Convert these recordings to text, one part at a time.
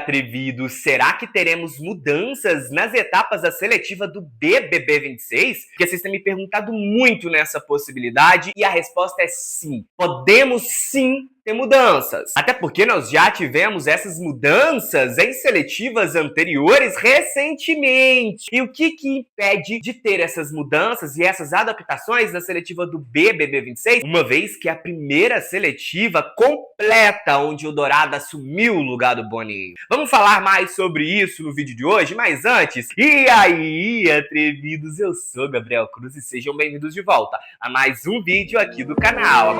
atrevidos, será que teremos mudanças nas etapas da seletiva do BBB 26? Porque vocês têm me perguntado muito nessa possibilidade e a resposta é sim. Podemos sim ter mudanças. Até porque nós já tivemos essas mudanças em seletivas anteriores recentemente. E o que impede de ter essas mudanças e essas adaptações na seletiva do BBB 26? Uma vez que é a primeira seletiva completa onde o Dourado assumiu o lugar do Boninho. Vamos falar mais sobre isso no vídeo de hoje, mas antes, e aí, atrevidos, eu sou Gabriel Cruz e sejam bem-vindos de volta a mais um vídeo aqui do canal.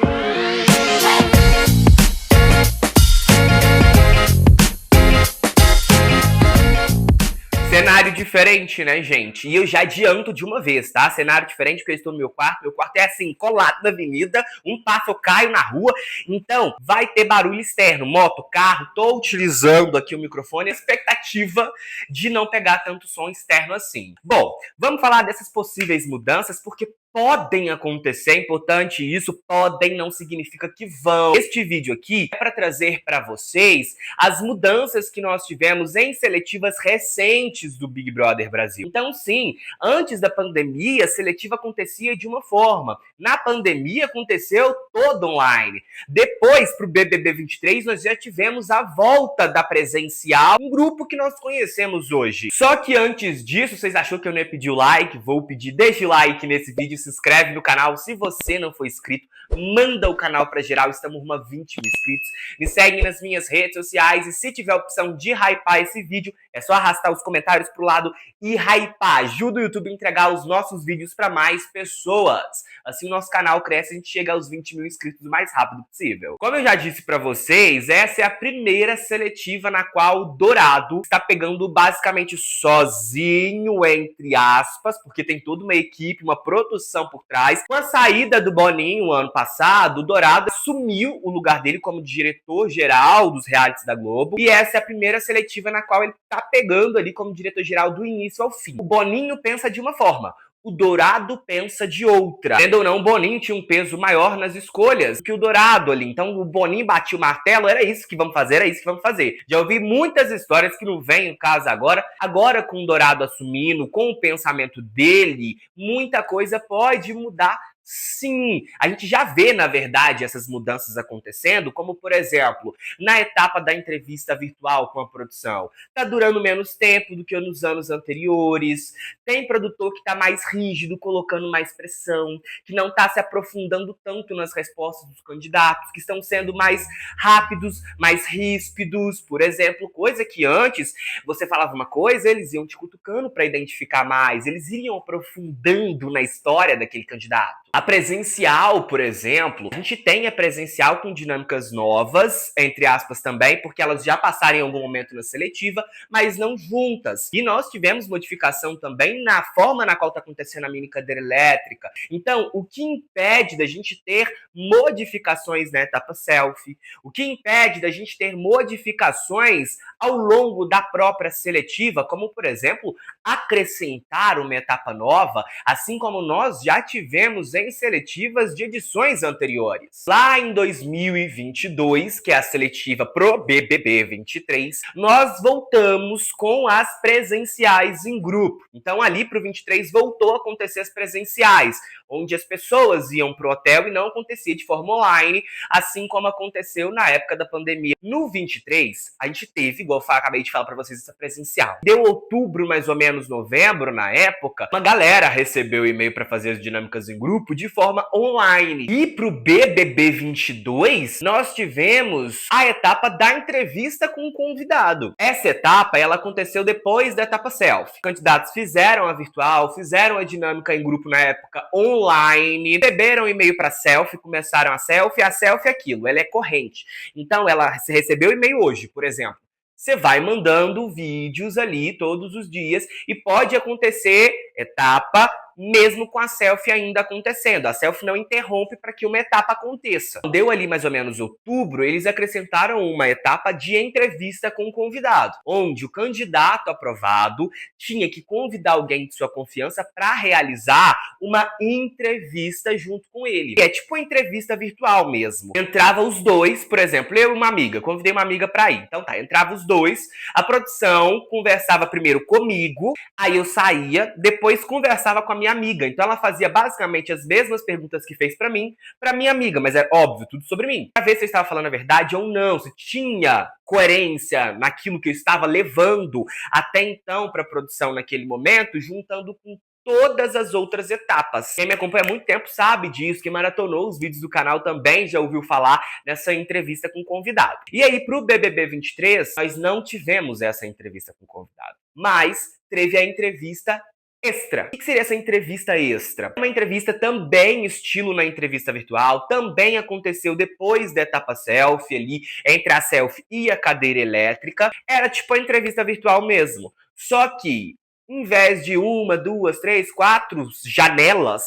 Cenário diferente, né, gente? E eu já adianto de uma vez, tá? Cenário diferente porque eu estou no meu quarto. Meu quarto é assim, colado na avenida. Um passo eu caio na rua. Então, vai ter barulho externo. Moto, carro. Tô utilizando aqui o microfone. Expectativa de não pegar tanto som externo assim. Bom, vamos falar dessas possíveis mudanças porque podem acontecer, é importante isso, podem não significa que vão. Este vídeo aqui é para trazer para vocês as mudanças que nós tivemos em seletivas recentes do Big Brother Brasil. Então sim, antes da pandemia, a seletiva acontecia de uma forma. Na pandemia aconteceu todo online. Depois, pro BBB 23, nós já tivemos a volta da presencial, um grupo que nós conhecemos hoje. Só que antes disso, vocês achou que eu não ia pedir o like? Vou pedir, deixa o like nesse vídeo, se inscreve no canal. Se você não for inscrito, manda o canal pra geral, estamos rumo a 20 mil inscritos. Me segue nas minhas redes sociais e se tiver a opção de hypar esse vídeo, é só arrastar os comentários pro lado e hypar. Ajuda o YouTube a entregar os nossos vídeos para mais pessoas. Assim o nosso canal cresce e a gente chega aos 20 mil inscritos o mais rápido possível. Como eu já disse pra vocês, essa é a primeira seletiva na qual o Dourado está pegando basicamente sozinho, entre aspas, porque tem toda uma equipe, uma produção por trás. Com a saída do Boninho ano passado, o Dourado assumiu o lugar dele como diretor-geral dos realities da Globo. E essa é a primeira seletiva na qual ele tá pegando ali como diretor-geral do início ao fim. O Boninho pensa de uma forma, o Dourado pensa de outra. Entendo ou não, o Boninho tinha um peso maior nas escolhas que o Dourado ali. Então o Boninho batia o martelo, era isso que vamos fazer, era isso que vamos fazer. Já ouvi muitas histórias que não vem em caso agora. Agora com o Dourado assumindo, com o pensamento dele, muita coisa pode mudar. Sim, a gente já vê, na verdade, essas mudanças acontecendo, como, por exemplo, na etapa da entrevista virtual com a produção. Tá durando menos tempo do que nos anos anteriores, tem produtor que tá mais rígido, colocando mais pressão, que não tá se aprofundando tanto nas respostas dos candidatos, que estão sendo mais rápidos, mais ríspidos, por exemplo, coisa que antes você falava uma coisa, eles iam te cutucando para identificar mais, eles iam aprofundando na história daquele candidato. A presencial, por exemplo, a gente tem a presencial com dinâmicas novas, entre aspas também, porque elas já passaram em algum momento na seletiva, mas não juntas. E nós tivemos modificação também na forma na qual está acontecendo a mini cadeira elétrica. Então, o que impede da gente ter modificações na etapa selfie, o que impede da gente ter modificações ao longo da própria seletiva, como, por exemplo, acrescentar uma etapa nova, assim como nós já tivemos em seletivas de edições anteriores. Lá em 2022, que é a seletiva pro BBB 23, nós voltamos com as presenciais em grupo. Então ali pro 23 voltou a acontecer as presenciais, onde as pessoas iam pro hotel e não acontecia de forma online, assim como aconteceu na época da pandemia. No 23, a gente teve, igual eu acabei de falar pra vocês, essa presencial. Deu outubro, mais ou menos novembro, na época, uma galera recebeu e-mail pra fazer as dinâmicas em grupo de forma online. E pro BBB 22, nós tivemos a etapa da entrevista com o convidado. Essa etapa, ela aconteceu depois da etapa selfie. Os candidatos fizeram a virtual, fizeram a dinâmica em grupo na época online, receberam e-mail para selfie, começaram a selfie é aquilo, ela é corrente. Então, ela recebeu e-mail hoje, por exemplo. Você vai mandando vídeos ali todos os dias e pode acontecer etapa, mesmo com a selfie ainda acontecendo. A selfie não interrompe para que uma etapa aconteça. Deu ali mais ou menos outubro, eles acrescentaram uma etapa de entrevista com o convidado, onde o candidato aprovado tinha que convidar alguém de sua confiança para realizar uma entrevista junto com ele. É tipo uma entrevista virtual mesmo. Entrava os dois, por exemplo, eu e uma amiga, convidei uma amiga para ir. Então tá, entrava os dois, a produção conversava primeiro comigo, aí eu saía, depois conversava com a minha amiga. Então ela fazia basicamente as mesmas perguntas que fez para mim, para minha amiga, mas é óbvio, tudo sobre mim. Pra ver se eu estava falando a verdade ou não, se tinha coerência naquilo que eu estava levando até então para a produção naquele momento, juntando com todas as outras etapas. Quem me acompanha há muito tempo sabe disso, quem maratonou os vídeos do canal também já ouviu falar nessa entrevista com o convidado. E aí, pro BBB 23, nós não tivemos essa entrevista com o convidado, mas teve a entrevista extra. O que seria essa entrevista extra? Uma entrevista também estilo na entrevista virtual, também aconteceu depois da etapa selfie ali, entre a selfie e a cadeira elétrica. Era tipo a entrevista virtual mesmo. Só que, em vez de uma, duas, três, quatro janelas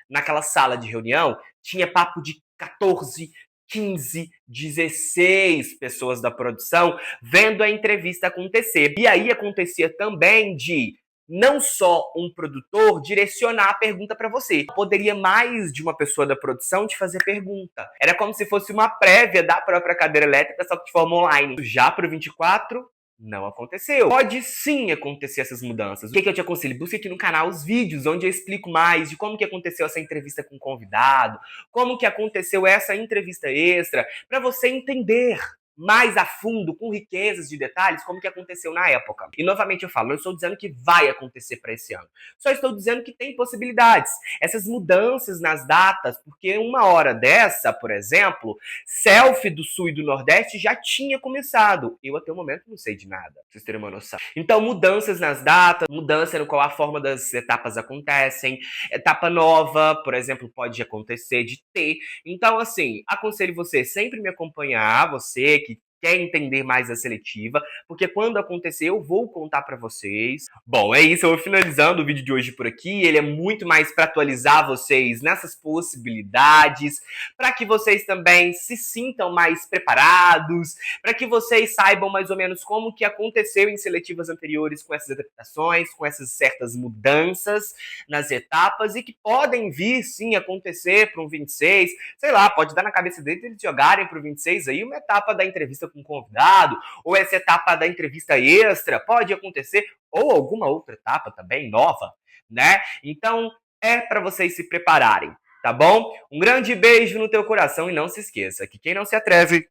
naquela sala de reunião, tinha papo de 14, 15, 16 pessoas da produção vendo a entrevista acontecer. E aí acontecia também de não só um produtor direcionar a pergunta para você. Poderia mais de uma pessoa da produção te fazer pergunta. Era como se fosse uma prévia da própria cadeira elétrica, só que de forma online. Já pro 24, não aconteceu. Pode sim acontecer essas mudanças. O que eu te aconselho? Busque aqui no canal os vídeos onde eu explico mais de como que aconteceu essa entrevista com o convidado, como que aconteceu essa entrevista extra, para você entender mais a fundo, com riquezas de detalhes, como que aconteceu na época. E novamente eu falo, não estou dizendo que vai acontecer para esse ano. Só estou dizendo que tem possibilidades. Essas mudanças nas datas, porque uma hora dessa, por exemplo, selfie do Sul e do Nordeste já tinha começado. Eu até o momento não sei de nada, pra vocês terem uma noção. Então, mudanças nas datas, mudança no qual a forma das etapas acontecem, etapa nova, por exemplo, pode acontecer de ter. Então, assim, aconselho você sempre me acompanhar, você que quer entender mais a seletiva, porque quando acontecer eu vou contar pra vocês. Bom, é isso, eu vou finalizando o vídeo de hoje por aqui. Ele é muito mais pra atualizar vocês nessas possibilidades, pra que vocês também se sintam mais preparados, pra que vocês saibam mais ou menos como que aconteceu em seletivas anteriores com essas adaptações, com essas certas mudanças nas etapas e que podem vir sim acontecer para um 26, sei lá, pode dar na cabeça deles eles jogarem pro 26 aí uma etapa da entrevista com o convidado, ou essa etapa da entrevista extra, pode acontecer, ou alguma outra etapa também nova, né? Então, é para vocês se prepararem, tá bom? Um grande beijo no teu coração e não se esqueça que quem não se atreve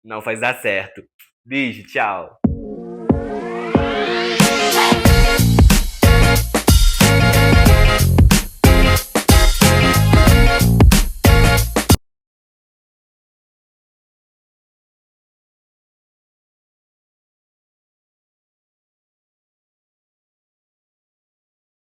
não faz dar certo. Beijo, tchau.